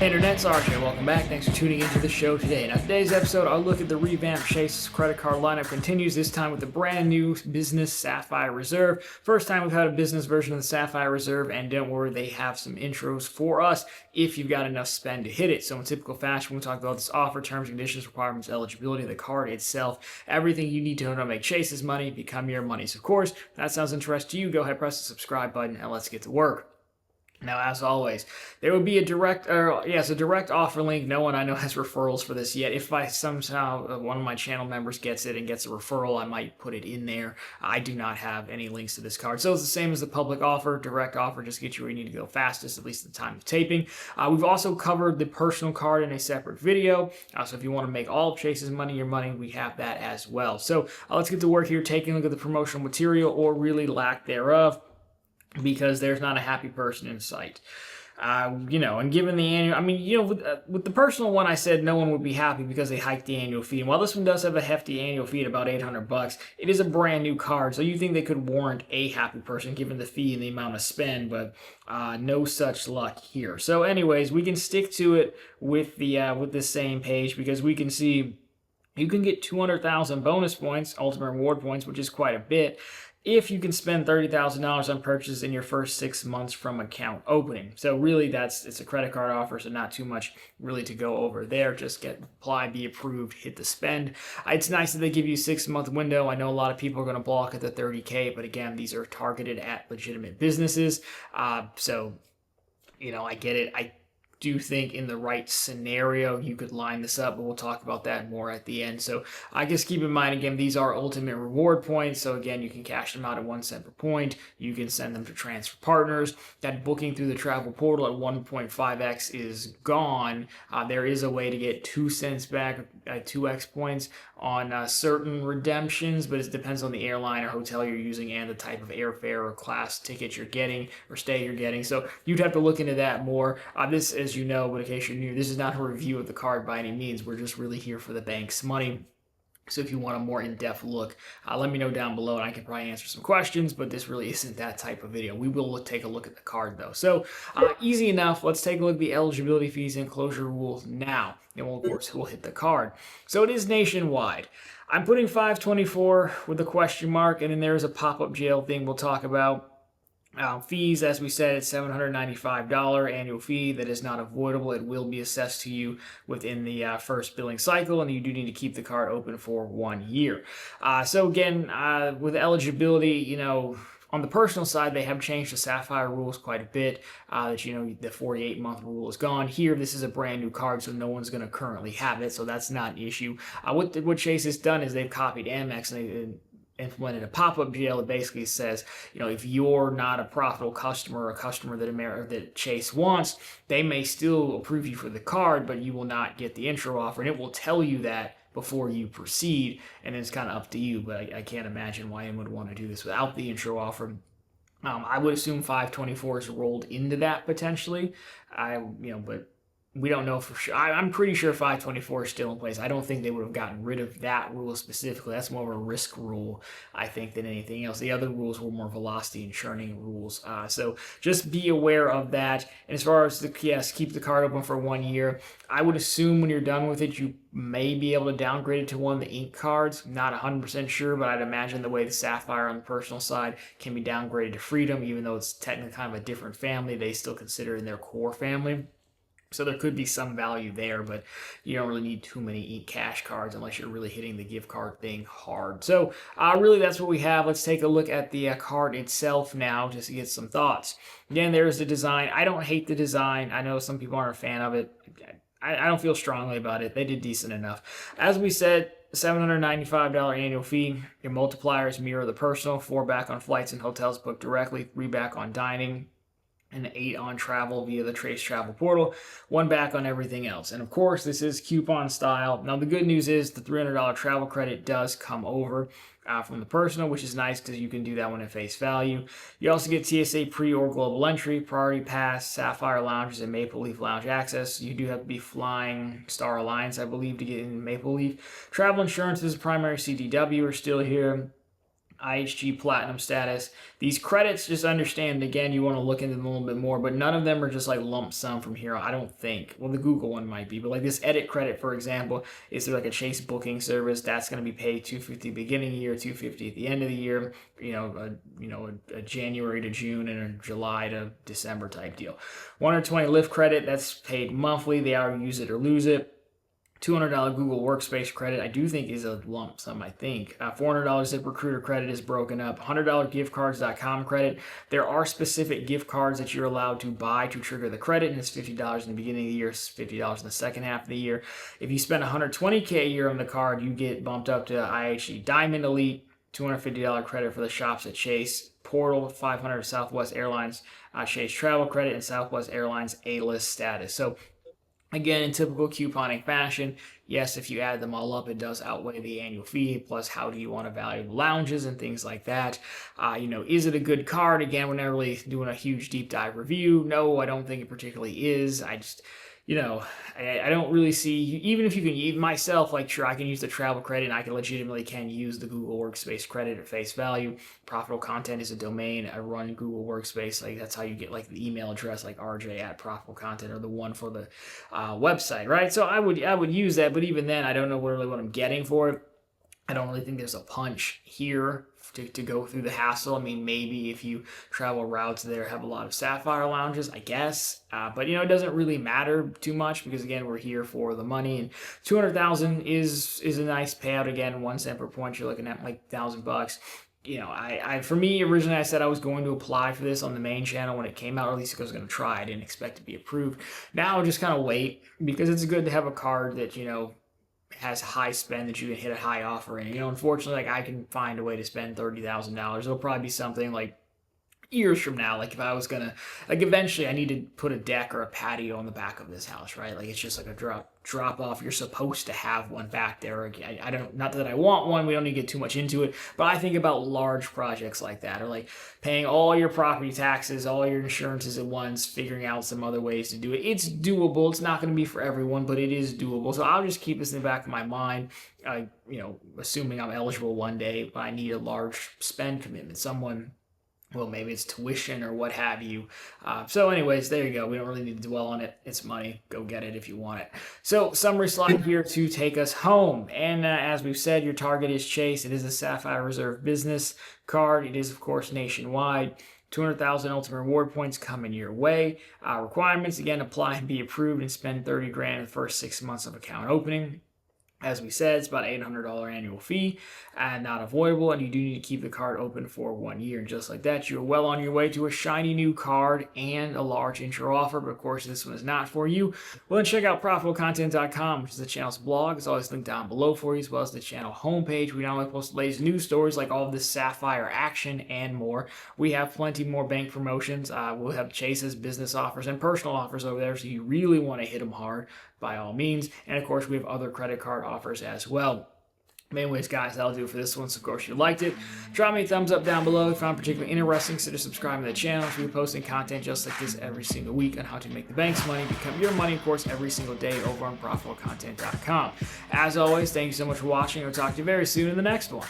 Hey Internet's RJ, welcome back. Thanks for tuning into the show today. Now today's episode, I'll look at the revamped Chase credit card lineup continues, this time with the brand new business Sapphire Reserve. First time we've had a business version of the Sapphire Reserve, and don't worry, they have some intros for us if you've got enough spend to hit it. So in typical fashion, we'll talk about this offer, terms, conditions, requirements, eligibility, the card itself, everything you need to know to make Chase's money become your money. So of course, if that sounds interesting to you, go ahead, press the subscribe button, and let's get to work. Now, as always, there will be a direct offer link. No one I know has referrals for this yet. If by somehow one of my channel members gets it and gets a referral, I might put it in there. I do not have any links to this card. So it's the same as the public offer, direct offer, just get you where you need to go fastest, at least at the time of taping. We've also covered the personal card in a separate video. So if you want to make all of Chase's money your money, we have that as well. So let's get to work here, taking a look at the promotional material, or really lack thereof, because there's not a happy person in sight. And given the annual, with the personal one, I said no one would be happy because they hiked the annual fee. And while this one does have a hefty annual fee at about $800, it is a brand new card, so you think they could warrant a happy person given the fee and the amount of spend, but no such luck here. So anyways, we can stick to it with the same page, because we can see you can get 200,000 bonus points, ultimate reward points, which is quite a bit, if you can spend $30,000 on purchases in your first 6 months from account opening. So really it's a credit card offer, so not too much really to go over there. Just apply, be approved, hit the spend. It's nice that they give you a 6-month window. I know a lot of people are going to balk at the $30K, but again, these are targeted at legitimate businesses. So I get it. I do think in the right scenario you could line this up, but we'll talk about that more at the end. So I guess keep in mind, again, these are ultimate reward points, so again, you can cash them out at 1 cent per point. You can send them to transfer partners. That booking through the travel portal at 1.5x is gone. There is a way to get 2 cents back at 2x points on certain redemptions, but it depends on the airline or hotel you're using and the type of airfare or class ticket you're getting or stay you're getting. So you'd have to look into that more. This, as you know, but in case you're new, this is not a review of the card by any means. We're just really here for the bank's money. So if you want a more in-depth look, let me know down below and I can probably answer some questions, but this really isn't that type of video. We will take a look at the card though. So easy enough. Let's take a look at the eligibility fees and closure rules now. And of course, we'll hit the card. So it is nationwide. I'm putting 524 with a question mark, and then there's a pop-up jail thing we'll talk about. Fees, as we said, it's $795 annual fee that is not avoidable. It will be assessed to you within the first billing cycle, and you do need to keep the card open for 1 year. So again, with eligibility, on the personal side, they have changed the Sapphire rules quite a bit. The 48-month rule is gone. Here, this is a brand new card, so no one's going to currently have it, so that's not an issue. What Chase has done is they've copied Amex and they implemented a pop-up jail that basically says, if you're not a profitable customer or a customer that Chase wants, they may still approve you for the card, but you will not get the intro offer, and it will tell you that before you proceed, and it's kind of up to you, but I can't imagine why anyone would want to do this without the intro offer. I would assume 524 is rolled into that potentially, but we don't know for sure. I'm pretty sure 524 is still in place. I don't think they would have gotten rid of that rule specifically. That's more of a risk rule, I think, than anything else. The other rules were more velocity and churning rules. So just be aware of that. And as far as keep the card open for 1 year, I would assume when you're done with it, you may be able to downgrade it to one of the ink cards. Not 100% sure, but I'd imagine the way the Sapphire on the personal side can be downgraded to Freedom, even though it's technically kind of a different family, they still consider it in their core family. So there could be some value there, but you don't really need too many cash cards unless you're really hitting the gift card thing hard. So really that's what we have. Let's take a look at the card itself now just to get some thoughts. Again, there's the design. I don't hate the design. I know some people aren't a fan of it. I don't feel strongly about it. They did decent enough. As we said, $795 annual fee. Your multipliers mirror the personal. 4 back on flights and hotels booked directly. 3 back on dining. And 8 on travel via the Trace Travel Portal, 1 back on everything else. And of course, this is coupon style. Now, the good news is the $300 travel credit does come over from the personal, which is nice because you can do that one at face value. You also get TSA pre or global entry, priority pass, Sapphire lounges, and Maple Leaf lounge access. You do have to be flying Star Alliance, I believe, to get in Maple Leaf. Travel insurances, primary CDW are still here. IHG Platinum status. These credits, just understand, again, you want to look into them a little bit more, but none of them are just like lump sum from here, I don't think. Well, the Google one might be, but like this Edit credit, for example, is there like a Chase booking service that's going to be paid $250 beginning of the year, $250 at the end of the year, a January to June and a July to December type deal. 120 Lyft credit, that's paid monthly. They either use it or lose it. $200 Google Workspace credit, I do think is a lump sum, I think. $400 ZipRecruiter credit is broken up. $100 giftcards.com credit. There are specific gift cards that you're allowed to buy to trigger the credit, and it's $50 in the beginning of the year, it's $50 in the second half of the year. If you spend $120K a year on the card, you get bumped up to IHG Diamond Elite, $250 credit for the shops at Chase, Portal, $500 Southwest Airlines Chase Travel credit, and Southwest Airlines A-list status. So again, in typical couponing fashion, yes, if you add them all up, it does outweigh the annual fee. Plus, how do you want to value lounges and things like that? Is it a good card? Again, we're not really doing a huge deep dive review. No, I don't think it particularly is. I just, I don't really see, even if you can use myself, like, sure, I can use the travel credit and I can use the Google Workspace credit at face value. Profitable Content is a domain. I run Google Workspace. Like, that's how you get like the email address, like RJ at Profitable Content, or the one for the website, right? So I would use that, but even then, I don't know really what I'm getting for it. I don't really think there's a punch here to go through the hassle. I mean, maybe if you travel routes there have a lot of Sapphire lounges, I guess. But it doesn't really matter too much because, again, we're here for the money. And $200,000 is a nice payout. Again, 1 cent per point, you're looking at like $1,000. For me, originally I said I was going to apply for this on the main channel when it came out, or at least I was going to try. I didn't expect to be approved. Now I'll just kind of wait because it's good to have a card that, has high spend that you can hit a high offer in. Unfortunately, like, I can find a way to spend $30,000. It'll probably be something like years from now. Like, if I was gonna, like, eventually I need to put a deck or a patio on the back of this house, right? Like, it's just like a drop off. You're supposed to have one back there. I don't, not that I want one, we don't need to get too much into it, but I think about large projects like that, or like paying all your property taxes, all your insurances at once, figuring out some other ways to do it. It's doable. It's not going to be for everyone, but it is doable. So I'll just keep this in the back of my mind. Assuming I'm eligible one day, but I need a large spend commitment. Well, maybe it's tuition or what have you. So anyways, there you go. We don't really need to dwell on it. It's money. Go get it if you want it. So summary slide here to take us home. And as we've said, your target is Chase. It is a Sapphire Reserve business card. It is, of course, nationwide. 200,000 ultimate reward points coming your way. Requirements, again, apply and be approved and spend $30,000 in the first 6 months of account opening. As we said, it's about $800 annual fee and not avoidable, and you do need to keep the card open for 1 year. And just like that, you're well on your way to a shiny new card and a large intro offer. But of course, this one is not for you. Well, then check out ProfitableContent.com, which is the channel's blog. It's always linked down below for you, as well as the channel homepage. We not only post the latest news stories like all of this Sapphire action and more, we have plenty more bank promotions. We'll have Chase's business offers and personal offers over there, so you really want to hit them hard by all means. And of course, we have other credit card offers as well. Anyways, guys, that'll do it for this one. So, of course, if you liked it, drop me a thumbs up down below if you found it particularly interesting. Consider subscribing to the channel. We'll be posting content just like this every single week on how to make the bank's money become your money, of course, every single day over on ProfitableContent.com. As always, thank you so much for watching. I'll talk to you very soon in the next one.